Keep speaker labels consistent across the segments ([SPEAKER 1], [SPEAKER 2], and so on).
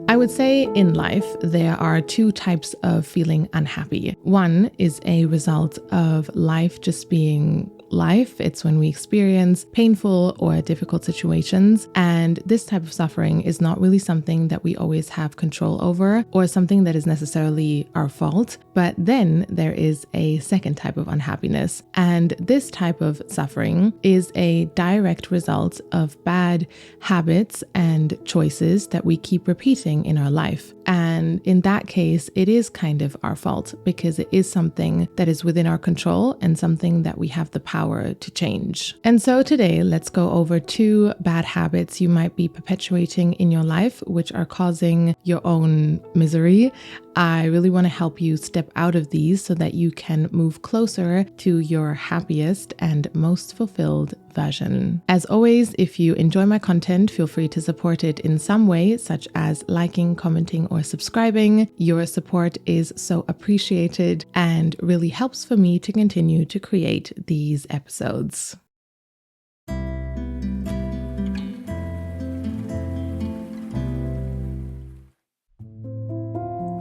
[SPEAKER 1] I would say in life, there are two types of feeling unhappy. One is a result of life just being life. It's when we experience painful or difficult situations. And this type of suffering is not really something that we always have control over or something that is necessarily our fault. But then there is a second type of unhappiness. And this type of suffering is a direct result of bad habits and choices that we keep repeating in our life. And in that case, it is kind of our fault because it is something that is within our control and something that we have the power to change. And so today, let's go over 2 bad habits you might be perpetuating in your life, which are causing your own misery. I really want to help you step out of these so that you can move closer to your happiest and most fulfilled version. As always, if you enjoy my content, feel free to support it in some way, such as liking, commenting, or subscribing. Your support is so appreciated and really helps for me to continue to create these episodes.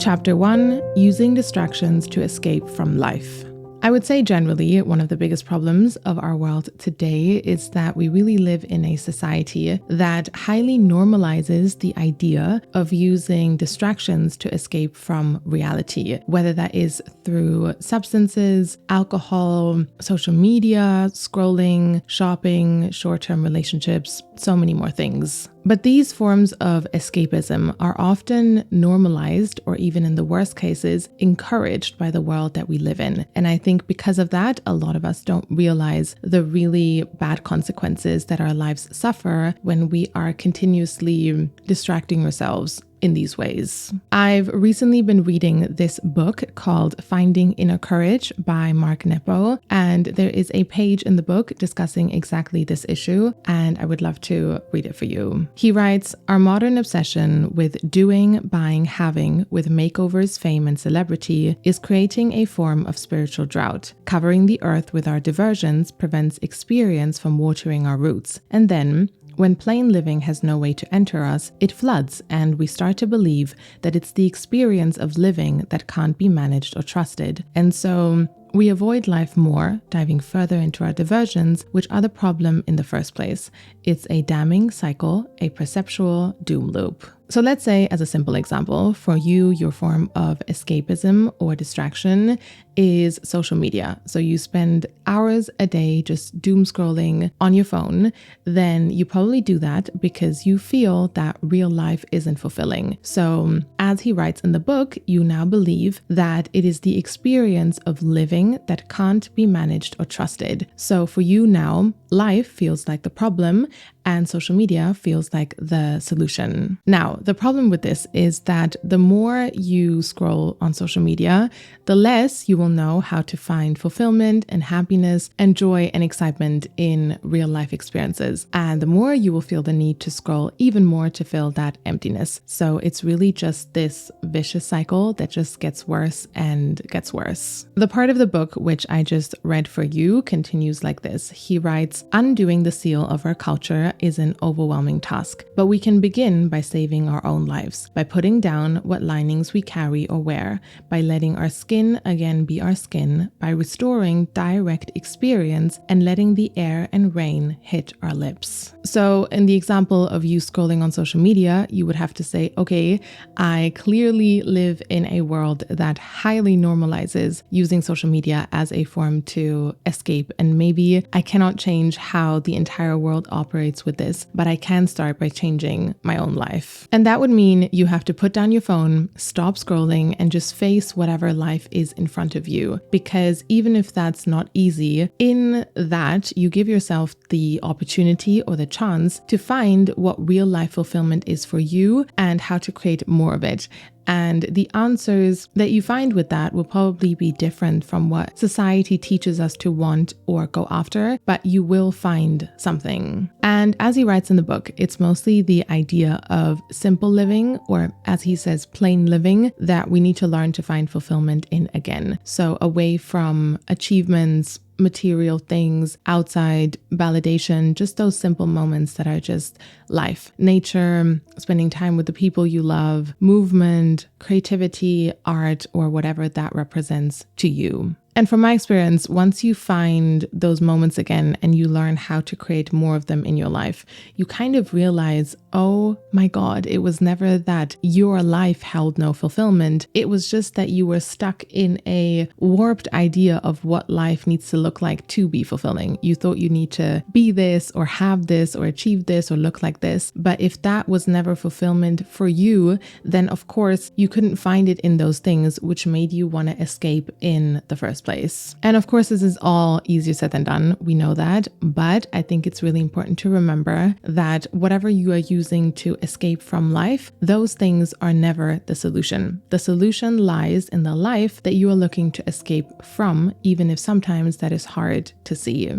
[SPEAKER 1] Chapter 1: Using distractions to escape from life. I would say generally, one of the biggest problems of our world today is that we really live in a society that highly normalizes the idea of using distractions to escape from reality, whether that is through substances, alcohol, social media, scrolling, shopping, short-term relationships, so many more things. But these forms of escapism are often normalized, or even in the worst cases, encouraged by the world that we live in. And I think because of that, a lot of us don't realize the really bad consequences that our lives suffer when we are continuously distracting ourselves in these ways. I've recently been reading this book called Finding Inner Courage by Mark Nepo, and there is a page in the book discussing exactly this issue, and I would love to read it for you. He writes, "Our modern obsession with doing, buying, having with makeovers, fame, and celebrity is creating a form of spiritual drought. Covering the earth with our diversions prevents experience from watering our roots. And then, when plain living has no way to enter us, it floods and we start to believe that it's the experience of living that can't be managed or trusted. And so we avoid life more, diving further into our diversions, which are the problem in the first place. It's a damning cycle, a perceptual doom loop." So let's say, as a simple example, for you, your form of escapism or distraction is social media. So you spend hours a day just doom scrolling on your phone. Then you probably do that because you feel that real life isn't fulfilling. So as he writes in the book, you now believe that it is the experience of living that can't be managed or trusted. So for you now, life feels like the problem and social media feels like the solution. Now, the problem with this is that the more you scroll on social media, the less you will know how to find fulfillment and happiness and joy and excitement in real life experiences. And the more you will feel the need to scroll even more to fill that emptiness. So it's really just this vicious cycle that just gets worse and gets worse. The part of the book which I just read for you continues like this. He writes, "Undoing the seal of our culture is an overwhelming task, but we can begin by saving our own lives, by putting down what linings we carry or wear, by letting our skin again be our skin, by restoring direct experience and letting the air and rain hit our lips." So in the example of you scrolling on social media, you would have to say, okay, I clearly live in a world that highly normalizes using social media as a form to escape, and maybe I cannot change how the entire world operates with this, but I can start by changing my own life. And that would mean you have to put down your phone, stop scrolling, and just face whatever life is in front of you. Because even if that's not easy, in that you give yourself the opportunity or the chance to find what real life fulfillment is for you and how to create more of it. And the answers that you find with that will probably be different from what society teaches us to want or go after, but you will find something. And as he writes in the book, it's mostly the idea of simple living, or as he says, plain living, that we need to learn to find fulfillment in again. So away from achievements, material things, outside validation, just those simple moments that are just life, nature, spending time with the people you love, movement, creativity, art, or whatever that represents to you. And from my experience, once you find those moments again and you learn how to create more of them in your life, you kind of realize, oh my God, it was never that your life held no fulfillment. It was just that you were stuck in a warped idea of what life needs to look like to be fulfilling. You thought you need to be this or have this or achieve this or look like this. But if that was never fulfillment for you, then of course you couldn't find it in those things which made you want to escape in the first place. And of course, this is all easier said than done. We know that, but I think it's really important to remember that whatever you are using to escape from life, those things are never the solution. The solution lies in the life that you are looking to escape from, even if sometimes that is hard to see.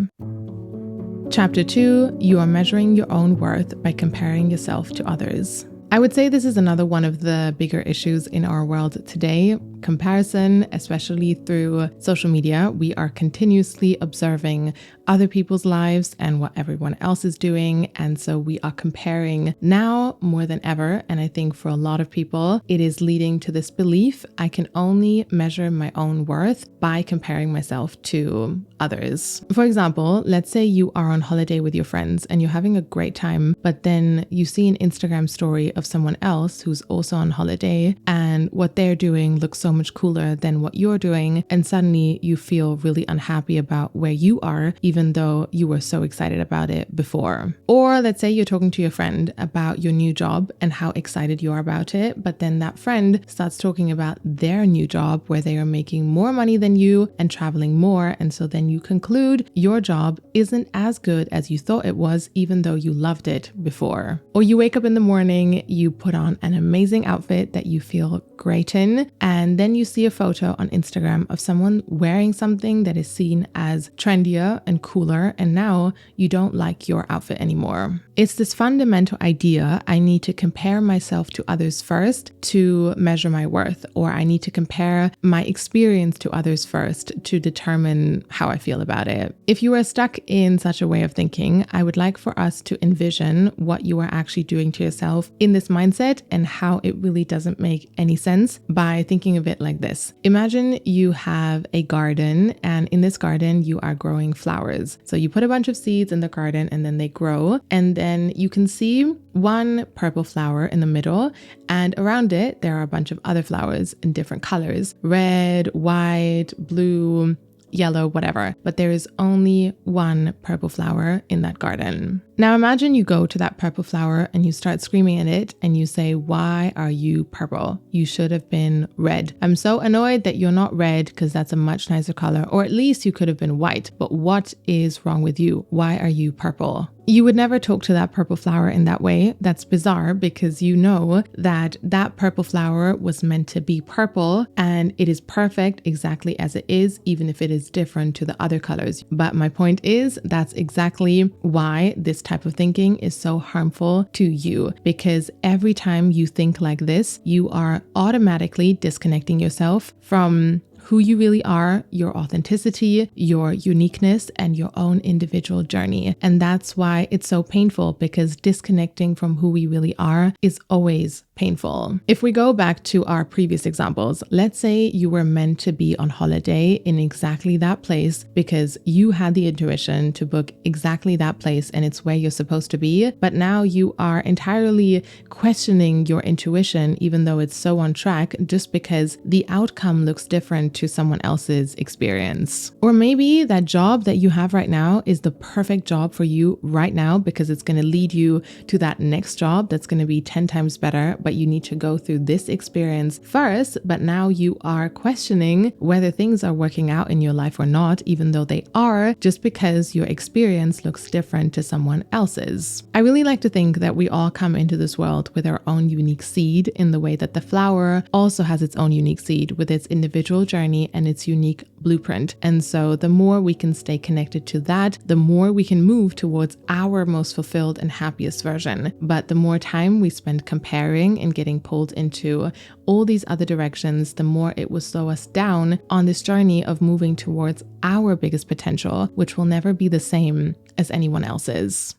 [SPEAKER 1] Chapter 2, you are measuring your own worth by comparing yourself to others. I would say this is another one of the bigger issues in our world today. Comparison, especially through social media. We are continuously observing other people's lives and what everyone else is doing. And so we are comparing now more than ever. And I think for a lot of people, it is leading to this belief, I can only measure my own worth by comparing myself to others. For example, let's say you are on holiday with your friends and you're having a great time, but then you see an Instagram story of someone else who's also on holiday and what they're doing looks so much cooler than what you're doing. And suddenly you feel really unhappy about where you are, even though you were so excited about it before. Or let's say you're talking to your friend about your new job and how excited you are about it. But then that friend starts talking about their new job where they are making more money than you and traveling more. And so then you conclude your job isn't as good as you thought it was, even though you loved it before. Or you wake up in the morning, you put on an amazing outfit that you feel great in, and then you see a photo on Instagram of someone wearing something that is seen as trendier and cooler, and now you don't like your outfit anymore. It's this fundamental idea, I need to compare myself to others first to measure my worth, or I need to compare my experience to others first to determine how I feel about it. If you are stuck in such a way of thinking, I would like for us to envision what you are actually doing to yourself in this mindset and how it really doesn't make any sense by thinking of it like this. Imagine you have a garden, and in this garden you are growing flowers. So you put a bunch of seeds in the garden and then they grow, and then you can see one purple flower in the middle, and around it there are a bunch of other flowers in different colors, red, white, blue, yellow, whatever, but there is only one purple flower in that garden. Now imagine you go to that purple flower and you start screaming at it and you say, why are you purple? You should have been red. I'm so annoyed that you're not red because that's a much nicer color, or at least you could have been white, but what is wrong with you? Why are you purple? You would never talk to that purple flower in that way. That's bizarre because you know that that purple flower was meant to be purple and it is perfect exactly as it is, even if it is different to the other colors. But my point is that's exactly why this type of thinking is so harmful to you, because every time you think like this, you are automatically disconnecting yourself from who you really are, your authenticity, your uniqueness, and your own individual journey. And that's why it's so painful, because disconnecting from who we really are is always painful. If we go back to our previous examples, let's say you were meant to be on holiday in exactly that place because you had the intuition to book exactly that place and it's where you're supposed to be, but now you are entirely questioning your intuition even though it's so on track just because the outcome looks different to someone else's experience. Or maybe that job that you have right now is the perfect job for you right now because it's going to lead you to that next job that's going to be 10 times better, but you need to go through this experience first. But now you are questioning whether things are working out in your life or not, even though they are, just because your experience looks different to someone else's. I really like to think that we all come into this world with our own unique seed, in the way that the flower also has its own unique seed with its individual journey journey and its unique blueprint. And so the more we can stay connected to that, the more we can move towards our most fulfilled and happiest version. But the more time we spend comparing and getting pulled into all these other directions, the more it will slow us down on this journey of moving towards our biggest potential, which will never be the same as anyone else's.